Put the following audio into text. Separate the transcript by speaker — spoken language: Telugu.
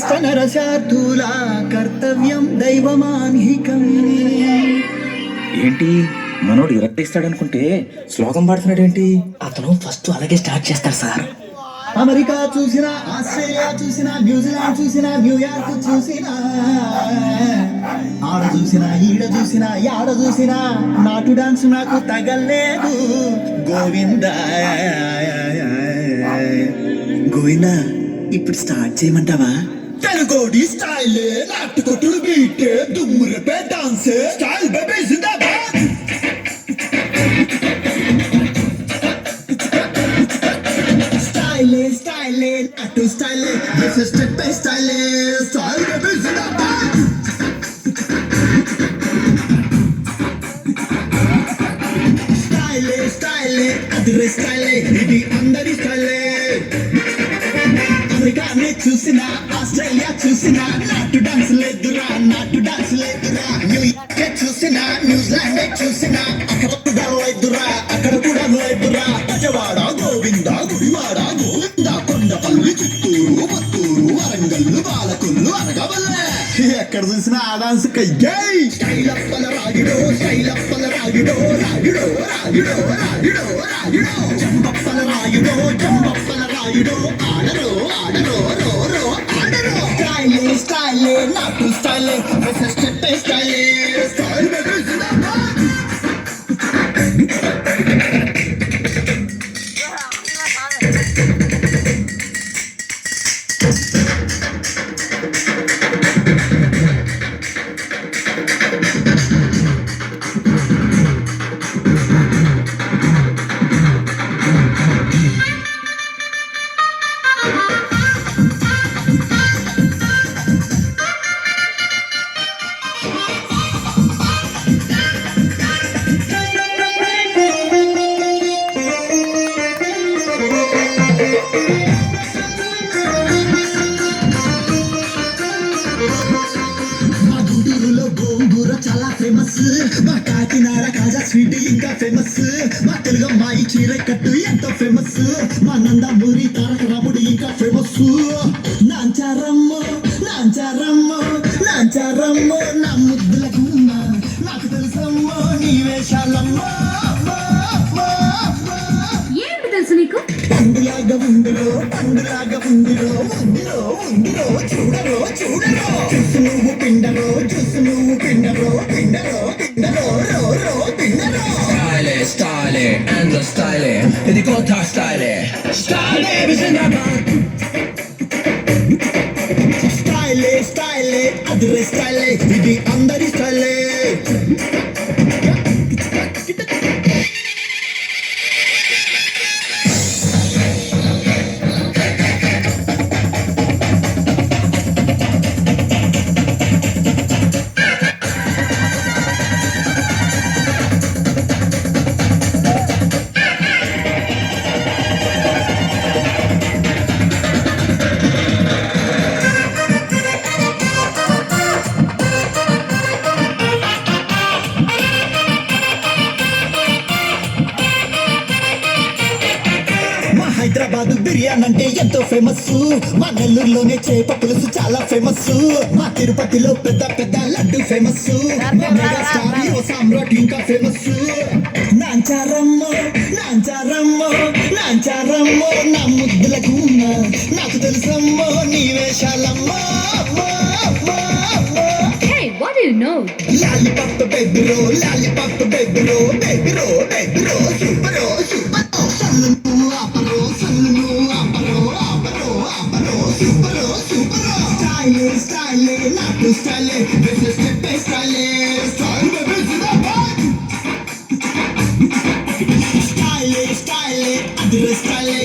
Speaker 1: స్తనరశార్థులా కర్తవ్యం దైవమాన్హికం.
Speaker 2: ఏంటి మనోడు ఇరక్తిస్తాడనుకుంటే శ్లోకం పాడుతున్నాడేంటి?
Speaker 3: అతను ఫస్ట్ అలాగే స్టార్ట్ చేస్తాడు సార్.
Speaker 1: అమెరికా చూసినా, ఆస్ట్రేలియా చూసినా, న్యూజిలాండ్ చూసినా, న్యూయార్క్ చూసినా, ఆడ చూసినా, ఈడ చూసినా, యాడ చూసినా నాటు డాన్స్ నాకు తగలేదు. గోవిందా గోవిందా, ఇప్పుడు స్టార్ట్ చేయమంటావా? తెలుగోడి స్టైల్, నాటు కొట్టుడు beat, దుమ్మురపే dance style baby Zindabad. Style, naatu style, this is step by style, style baby zindabaad. Style, adre style, idi andari style. అమెరికానే చూసినా, ఆస్ట్రేలియా చూసినా, నాటు డాన్స్ లేదురా, నాటు డాన్స్ లేదురా. న్యూయార్క్ చూసినా, న్యూజిలాండ్ చూసినా, అక్కడ కూడా లేదురా, అక్కడ కూడా లేదురా. బజవాడ గోవింద, గుడివాడ గోవింద, కొండపల్లి, చిత్తూరు, పత్తూరు, వరంగల్లు, బాలకొల్లు, అనగవల్లే. ఎక్కడ చూసినా ఆ డాన్స్ కయ్యై. స్టైల్ అప్పల రాగిడో, స్టైల్ అప్పల రాగిడో, రాగిడో రాగిడో రాగిడో రాగిడో. జంబప్పల రాగిడో, జంబప్పల రాగిడో, ఆడరో ఆడరో రో రో ఆడరో. స్టైల్ నాటు style, step style, style baby జిందాబాద్. చాలా ఫేమస్, మా కాకినాడ కాజా స్వీట్ ఇంకా ఫేమస్, మా తెలుగు అమ్మాయి చీర కట్టు ఎంతో ఫేమస్, మా నందమూరి తారక రాముడు ఇంకా ఫేమస్. నాంచారమ్మో నాంచారమ్మో నాంచారమ్మో, నా ముద్దుల గుమ్మ నాకు తెలుసమ్మో నీ వేషాలమ్మో.
Speaker 4: ఏంటి తెలుసు నీకు?
Speaker 1: పండులాగా ఉందిరో, పండులాగా ఉందిరో, ఉందిరో ఉందిరో, చూడరో చూడరో. చూసు నువ్వు పిండరో, చూసు నువ్వు పిండరో, పిండరో పిండరో రో రో పిండరో.
Speaker 3: Style, and the style, ఇది కొత్త స్టైల్, స్టైల్ బేబీ జిందాబాద్.
Speaker 1: స్టైల్ అదిరే స్టైల్, ఇది అందరి స్టైల్. హైదరాబాద్ బిర్యానీ అంటే ఎంతో ఫేమస్, మా నెల్లూరులోనే చేప పులుసు చాలా ఫేమస్, మా తిరుపతిలో పెద్ద పెద్ద లడ్డు ఫేమస్, మా మెగాస్టార్ హీరో సామ్రాట్ ఇంకా ఫేమస్. నాంచారమ్మో నాంచారమ్మో నాంచారమ్మో, నా ముద్దుల గుమ్మ నాకు తెలుసమ్మో నీ వేషాలమ్మో.
Speaker 4: What do you know?
Speaker 1: Lollipop బేబీరో, లాలీపాప్ బేబీరో, బేబీరో బేబీరో, సూపరో సూపరో. సల్లు ఆపరో, సల్లు ఆపరో, ఆపరో ఆపరో, సూపరో సూపరో. స్టైల్ నాటు style, this is step by style, style baby జిందాబాద్. స్టైల్ అదిరే స్టైల్,